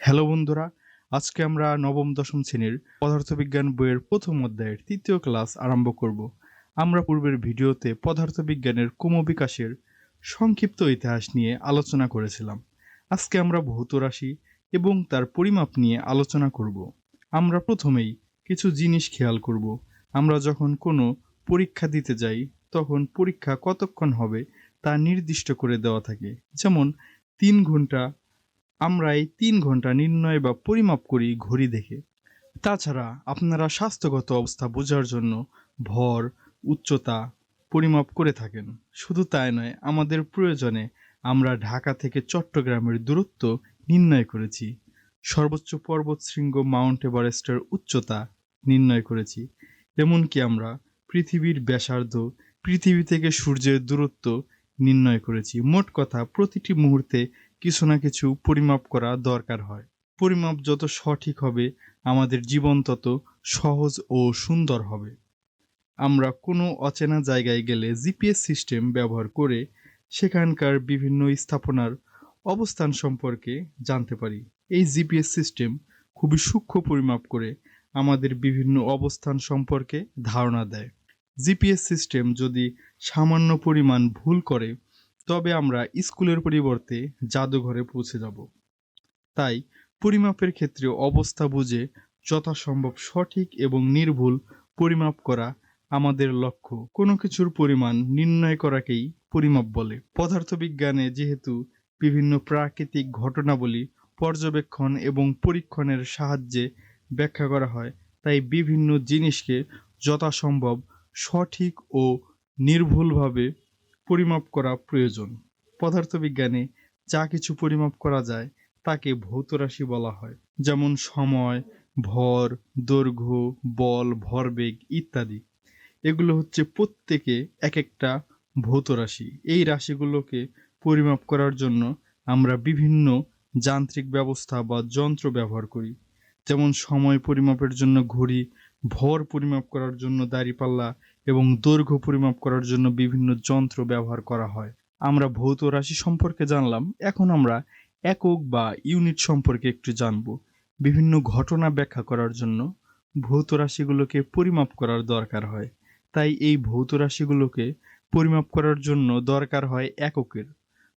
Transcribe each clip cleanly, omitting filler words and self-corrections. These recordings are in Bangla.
হ্যালো বন্ধুরা, আজকে আমরা নবম দশম শ্রেণীর পদার্থবিজ্ঞান বইয়ের প্রথম অধ্যায়ের তৃতীয় ক্লাস আরম্ভ করব। আমরা পূর্বের ভিডিওতে পদার্থবিজ্ঞানের ক্রমবিকাশের সংক্ষিপ্ত ইতিহাস নিয়ে আলোচনা করেছিলাম। আজকে আমরা ভৌত রাশি এবং তার পরিমাপ নিয়ে আলোচনা করব। আমরা প্রথমেই কিছু জিনিস খেয়াল করব। আমরা যখন কোনো পরীক্ষা দিতে যাই তখন পরীক্ষা কতক্ষণ হবে তা নির্দিষ্ট করে দেওয়া থাকে। যেমন 3 ঘন্টা, আমরা এই 3 ঘন্টা নির্ণয় বা পরিমাপ করি ঘড়ি দেখে। তাছাড়া আপনারা স্বাস্থ্যগত অবস্থা বোঝার জন্য ভর, উচ্চতা পরিমাপ করে থাকেন। শুধু তাই নয়, আমাদের প্রয়োজনে আমরা ঢাকা থেকে চট্টগ্রামের দূরত্ব নির্ণয় করেছি। সর্বোচ্চ পর্বতশৃঙ্গ মাউন্ট এভারেস্টের উচ্চতা নির্ণয় করেছি। এমনকি আমরা পৃথিবীর ব্যাসার্ধ, পৃথিবী থেকে সূর্যের দূরত্ব নির্ণয় করেছি। মোট কথা, প্রতিটি মুহূর্তে কিছু না কিছু পরিমাপ করা দরকার হয়। পরিমাপ যত সঠিক হবে আমাদের জীবন তত সহজ ও সুন্দর হবে। আমরা কোনো অচেনা জায়গায় গেলে জিপিএস সিস্টেম ব্যবহার করে সেখানকার বিভিন্ন স্থাপনার অবস্থান সম্পর্কে জানতে পারি। এই জিপিএস সিস্টেম খুবই সূক্ষ্ম পরিমাপ করে আমাদের বিভিন্ন অবস্থান সম্পর্কে ধারণা দেয়। জিপিএস সিস্টেম যদি সামান্য পরিমাণ ভুল করে তবে আমরা স্কুলের পরিবর্তে জাদুঘরে পৌঁছে যাব। তাই পরিমাপের ক্ষেত্রে অবস্থা বুঝে যথাসম্ভব সঠিক এবং নির্ভুল পরিমাপ করা আমাদের লক্ষ্য। কোনো কিছুর পরিমাণ নির্ণয় করাকেই পরিমাপ বলে। পদার্থবিজ্ঞানে যেহেতু বিভিন্ন প্রাকৃতিক ঘটনাবলী পর্যবেক্ষণ এবং পরীক্ষণের সাহায্যে ব্যাখ্যা করা হয়, তাই বিভিন্ন জিনিসকে যথাসম্ভব সঠিক ও নির্ভুলভাবে পরিমাপ করা প্রয়োজন। পদার্থবিজ্ঞানে যা কিছু পরিমাপ করা যায় তাকে ভৌত রাশি বলা হয়। যেমন সময়, ভর, দৈর্ঘ্য, বল, ভরবেগ ইত্যাদি। এগুলো হচ্ছে প্রত্যেকে এক একটা ভৌত রাশি। এই রাশিগুলোকে পরিমাপ করার জন্য আমরা বিভিন্ন যান্ত্রিক ব্যবস্থা বা যন্ত্র ব্যবহার করি। যেমন সময় পরিমাপের জন্য ঘড়ি, ভর পরিমাপ করার জন্য দাঁড়িপাল্লা এবং দৈর্ঘ্য পরিমাপ করার জন্য বিভিন্ন যন্ত্র ব্যবহার করা হয়। আমরা ভৌত রাশি সম্পর্কে জানলাম, এখন আমরা একক বা ইউনিট সম্পর্কে একটু জানব। বিভিন্ন ঘটনা ব্যাখ্যা করার জন্য ভৌত রাশিগুলোকে পরিমাপ করার দরকার হয়। তাই এই ভৌত রাশিগুলোকে পরিমাপ করার জন্য দরকার হয় এককের।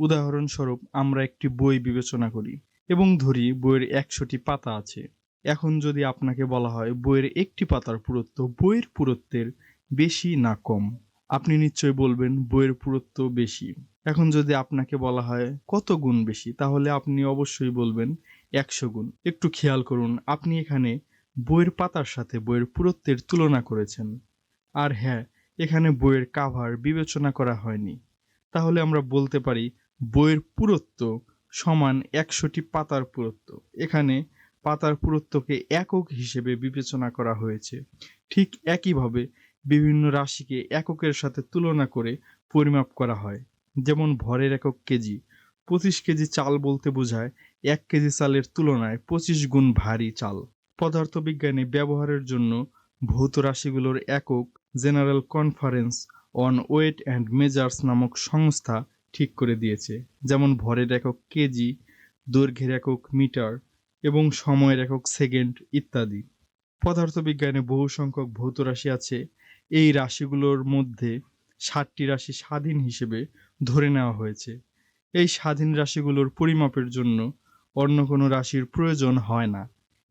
উদাহরণস্বরূপ আমরা একটি বই বিবেচনা করি এবং ধরি বইয়ের 100টি পাতা আছে। এখন যদি আপনাকে বলা হয় বইয়ের একটি পাতার পুরুত্ব বইয়ের পুরুত্বের বেশি না কম, আপনি নিশ্চয়ই বলবেন বইয়ের পুরুত্ব বেশি। এখন যদি আপনাকে বলা হয় কত গুণ বেশি, তাহলে আপনি অবশ্যই বলবেন 100 গুণ। একটু খেয়াল করুন, আপনি এখানে বইয়ের পাতার সাথে বইয়ের পুরুত্বের তুলনা করেছেন। আর হ্যাঁ, এখানে বইয়ের কাভার বিবেচনা করা হয়নি। তাহলে আমরা বলতে পারি বইয়ের পুরুত্ব সমান 100টি পাতার পুরুত্ব। এখানে পাতার পুরুত্বকে একক হিসেবে বিবেচনা করা হয়েছে। ঠিক একইভাবে বিভিন্ন রাশিকে এককের সাথে তুলনা করে পরিমাপ করা হয়। যেমন ভরের একক কেজি। 25 কেজি চাল বলতে বোঝায় 1 কেজি চালের তুলনায় 25 গুণ ভারী চাল। পদার্থবিজ্ঞানে ব্যবহারের জন্য ভৌত রাশিগুলোর একক general conference on weight and measures নামক সংস্থা ঠিক করে দিয়েছে। যেমন ভরের একক কেজি, দৈর্ঘ্যের একক মিটার এবং সময়ের একক সেকেন্ড ইত্যাদি। পদার্থবিজ্ঞানে বহু সংখ্যক ভৌত রাশি আছে। এই রাশিগুলোর মধ্যে 60টি রাশি স্বাধীন হিসেবে ধরে নেওয়া হয়েছে। এই স্বাধীন রাশিগুলোর পরিমাপের জন্য অন্য কোনো রাশির প্রয়োজন হয় না।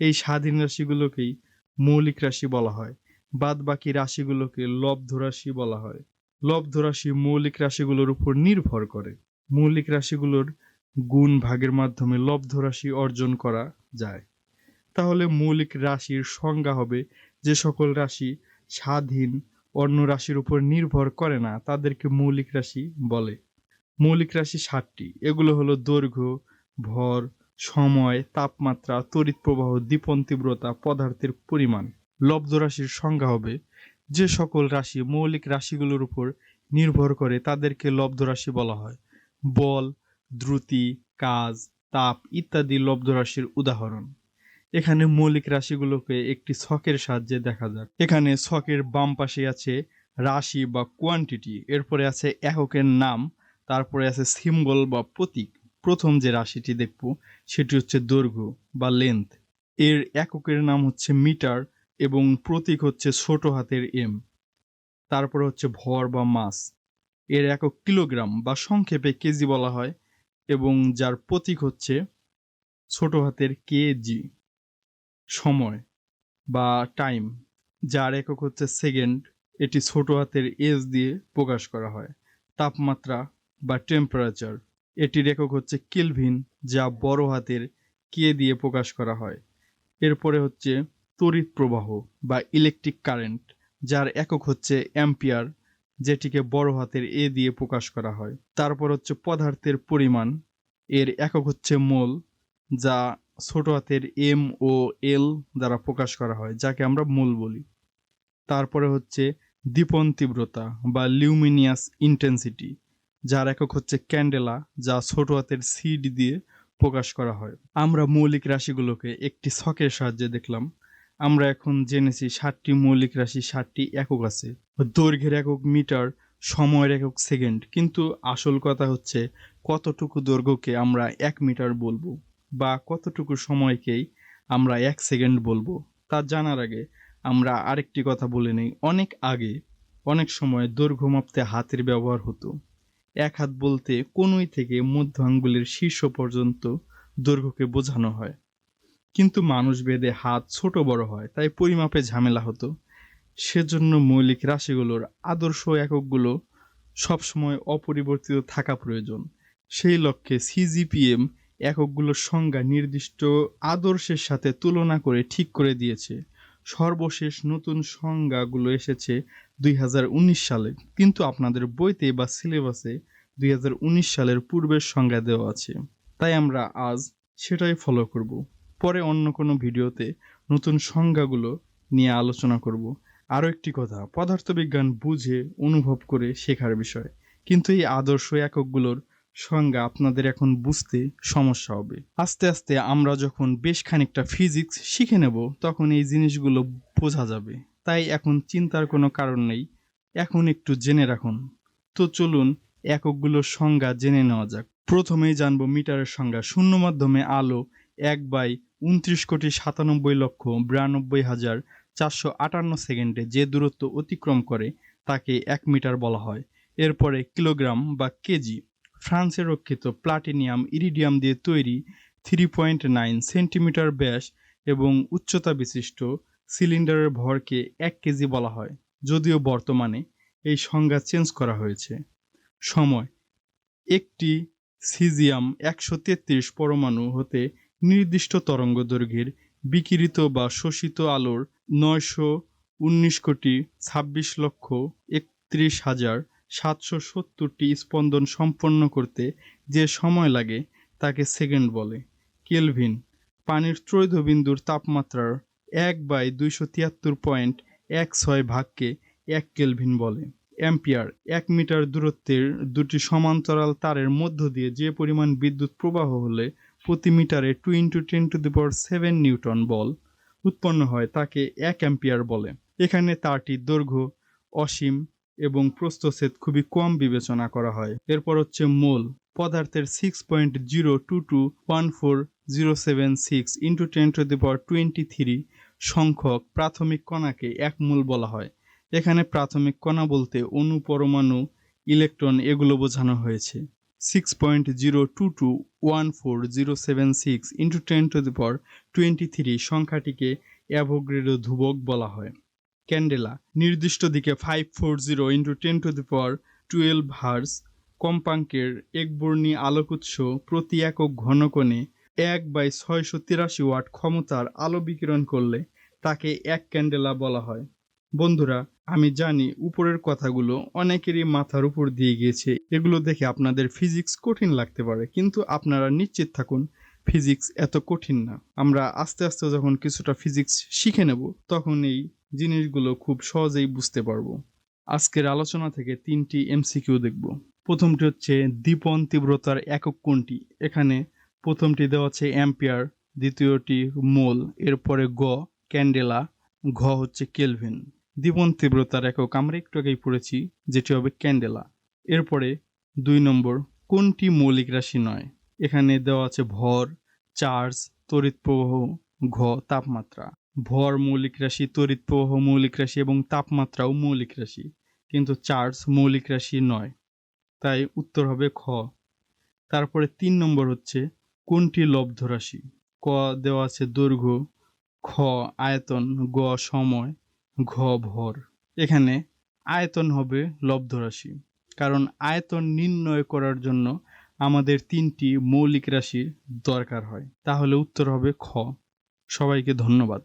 এই স্বাধীন রাশিগুলোকেই মৌলিক রাশি বলা হয়। বাদবাকি রাশিগুলোকে লব্ধ রাশি বলা হয়। লব্ধ রাশি মৌলিক রাশিগুলোর উপর নির্ভর করে। মৌলিক রাশিগুলোর গুণ ভাগের মাধ্যমে লব্ধ রাশি অর্জন করা যায়। তাহলে মৌলিক রাশির সংজ্ঞা হবে যে সকল রাশি স্বাধীন, অন্য রাশির উপর নির্ভর করে না, তাদেরকে মৌলিক রাশি বলে। মৌলিক রাশি 60টি। এগুলো হলো দৈর্ঘ্য, ভর, সময়, তাপমাত্রা, তড়িৎ প্রবাহ, দীপন তীব্রতা, পদার্থের পরিমাণ। লব্ধ রাশির সংজ্ঞা হবে যে সকল রাশি মৌলিক রাশিগুলোর উপর নির্ভর করে তাদেরকে লব্ধ রাশি বলা হয়। বল, দ্রুতি, কাজ, তাপ ইত্যাদি লব্ধ রাশির উদাহরণ। এখানে মৌলিক রাশিগুলোকে একটি ছকের সাহায্যে দেখা যাক। এখানে ছকের বাম পাশে আছে রাশি বা কোয়ান্টিটি, এরপরে আছে এককের নাম, তারপরে আছে সিম্বল বা প্রতীক। প্রথম যে রাশিটি দেখব সেটি হচ্ছে দৈর্ঘ্য বা লেন্থ। এর এককের নাম হচ্ছে মিটার এবং প্রতীক হচ্ছে ছোট হাতের এম। তারপরে হচ্ছে ভর বা মাস, এর একক কিলোগ্রাম বা সংক্ষেপে কেজি বলা হয় এবং যার প্রতীক হচ্ছে ছোট হাতের কেজি। সময় বা টাইম, যার একক হচ্ছে সেকেন্ড, এটি ছোট হাতের এস দিয়ে প্রকাশ করা হয়। তাপমাত্রা বা টেম্পারেচার, এটির একক হচ্ছে কেলভিন, যা বড় হাতের কে দিয়ে প্রকাশ করা হয়। এরপরে হচ্ছে তড়িৎ প্রবাহ বা ইলেকট্রিক কারেন্ট, যার একক হচ্ছে অ্যাম্পিয়ার, যেটিকে বড় হাতের এ দিয়ে প্রকাশ করা হয়। তারপর হচ্ছে পদার্থের পরিমাণ, এর একক হচ্ছে মোল, যা ছোট হাতের এম ও এল দ্বারা প্রকাশ করা হয়, যাকে আমরা মোল বলি। তারপরে হচ্ছে দীপন তীব্রতা বা লিউমিনিয়াস ইন্টেন্সিটি, যার একক হচ্ছে ক্যান্ডেলা, যা ছোট হাতের সিডি দিয়ে প্রকাশ করা হয়। আমরা মৌলিক রাশিগুলোকে একটি ছকের সাহায্যে দেখলাম। আমরা এখন জেনেছি 7টি মৌলিক রাশি, 7টি একক আছে। দৈর্ঘ্যের একক মিটার, সময়ের একক সেকেন্ড, কিন্তু আসল কথা হচ্ছে কতটুকু দৈর্ঘ্যকে আমরা 1 মিটার বলবো বা কতটুকু সময়কেই আমরা 1 সেকেন্ড বলবো। তা জানার আগে আমরা আরেকটি কথা বলে নেই। অনেক আগে অনেক সময় দৈর্ঘ্য মাপতে হাতের ব্যবহার হতো। এক হাত বলতে কনুই থেকে মধ্য আঙ্গুলের শীর্ষ পর্যন্ত দৈর্ঘ্যকে বোঝানো হয়, কিন্তু মানুষ ভেদে হাত ছোট বড় হয়, তাই পরিমাপে ঝামেলা হতো। সেজন্য মৌলিক রাশিগুলোর আদর্শ এককগুলো সবসময় অপরিবর্তিত থাকা প্রয়োজন। সেই লক্ষ্যে সিজিপিএম এককগুলোর সংজ্ঞা নির্দিষ্ট আদর্শের সাথে তুলনা করে ঠিক করে দিয়েছে। সর্বশেষ নতুন সংজ্ঞাগুলো এসেছে 2019 সালে, কিন্তু আপনাদের বইতে বা সিলেবাসে 2019 সালের পূর্বের সংজ্ঞা দেওয়া আছে, তাই আমরা আজ সেটাই ফলো করব। পরে অন্য কোনো ভিডিওতে নতুন সংজ্ঞাগুলো নিয়ে আলোচনা করব। আরও একটি কথা, পদার্থবিজ্ঞান বুঝে অনুভব করে শেখার বিষয়, কিন্তু এই আদর্শ এককগুলোর সংজ্ঞা আপনাদের এখন বুঝতে সমস্যা হবে। আস্তে আস্তে আমরা যখন বেশ খানিকটা ফিজিক্স শিখে নেব তখন এই জিনিসগুলো বোঝা যাবে, তাই এখন চিন্তার কোনো কারণ নেই, এখন একটু জেনে রাখুন। তো চলুন এককগুলোর সংজ্ঞা জেনে নেওয়া যাক। প্রথমেই জানবো মিটারের সংজ্ঞা। শূন্য মাধ্যমে আলো 1/29,97,92,458 সেকেন্ডে যে দূরত্ব অতিক্রম করে তাকে 1 মিটার বলা হয়। এরপরে কিলোগ্রাম বা কেজি। ফ্রান্সে রক্ষিত প্লাটিনিয়াম ইরিডিয়াম দিয়ে তৈরি 3.9 সেন্টিমিটার ব্যাস এবং উচ্চতা বিশিষ্ট সিলিন্ডারের ভরকে 1 কেজি বলা হয়, যদিও বর্তমানে এই সংজ্ঞা চেঞ্জ করা হয়েছে। সময়, একটি সিজিয়াম 133 পরমাণু হতে নির্দিষ্ট তরঙ্গদৈর্ঘ্যের বিকিরিত বা শোষিত আলোর 919,26,31,770টি স্পন্দন সম্পন্ন করতে যে সময় লাগে তাকে সেকেন্ড বলে। কেলভিন, পানির ত্রৈধবিন্দুর তাপমাত্রার 1/273.16 ভাগকে 1 কেলভিন বলে। অ্যাম্পিয়ার, 1 মিটার দূরত্বের দুটি সমান্তরাল তারের মধ্য দিয়ে যে পরিমাণ বিদ্যুৎ প্রবাহ হলে প্রতি মিটারে 2 × 10⁷ নিউটন বল উৎপন্ন হয় তাকে 1 অ্যাম্পিয়ার বলে। এখানে তারটির দৈর্ঘ্য অসীম এবং প্রস্থচ্ছেদ খুবই কম বিবেচনা করা হয়। এরপর হচ্ছে মোল। পদার্থের 6.02221407 × 10⁻23 সংখ্যক প্রাথমিক কণাকে 1 মোল বলা হয়। এখানে প্রাথমিক কণা বলতে অণু, পরমাণু, ইলেকট্রন এগুলো বোঝানো হয়েছে। 6.02221407 × 10⁻23 সংখ্যাটিকে অ্যাভোগাড্রো ধ্রুবক বলা হয়। ক্যান্ডেলা, নির্দিষ্ট দিকে 540 × 10⁻12 হার্জ কম্পাঙ্কের একবর্ণী আলোকোৎস প্রতি একক ঘনকোণে 1/683 ওয়াট ক্ষমতার আলো বিকিরণ করলে তাকে 1 ক্যান্ডেলা বলা হয়। বন্ধুরা, আমি জানি উপরের কথাগুলো অনেকেরই মাথার উপর দিয়ে গিয়েছে, এগুলো দেখে আপনাদের ফিজিক্স কঠিন লাগতে পারে, কিন্তু আপনারা নিশ্চিত থাকুন ফিজিক্স এত কঠিন না। আমরা আস্তে আস্তে যখন কিছুটা ফিজিক্স শিখে নেব তখন এই জিনিসগুলো খুব সহজেই বুঝতে পারবো। আজকের আলোচনা থেকে 3টি এমসিকিউ দেখব। প্রথমটি হচ্ছে দীপন তীব্রতার একক কোনটি। এখানে প্রথমটি দেওয়া আছে অ্যাম্পিয়ার, দ্বিতীয়টি মোল, এরপরে ক্যান্ডেলা, ঘ হচ্ছে কেলভিন। দীপন তীব্রতার একক আমরা একটু আগেই পড়েছি, যেটি হবে ক্যান্ডেলা। এরপরে 2 নম্বর, কোনটি মৌলিক রাশি নয়। এখানে দেওয়া আছে ভর, চার্জ, তড়িৎ প্রবাহ, ঘ তাপমাত্রা। ভর মৌলিক রাশি, তড়িৎ প্রবাহ মৌলিক রাশি এবং তাপমাত্রাও মৌলিক রাশি, কিন্তু চার্জ মৌলিক রাশি নয়, তাই উত্তর হবে খ। তারপরে 3 নম্বর হচ্ছে কোনটি লব্ধ রাশি? ক দেওয়া আছে দৈর্ঘ্য, খ আয়তন, গ সময়, ঘ ভর। এখানে আয়তন হবে লব্ধ রাশি, কারণ আয়তন নির্ণয় করার জন্য আমাদের 3টি মৌলিক রাশির দরকার হয়। তাহলে উত্তর হবে খ। সবাইকে ধন্যবাদ।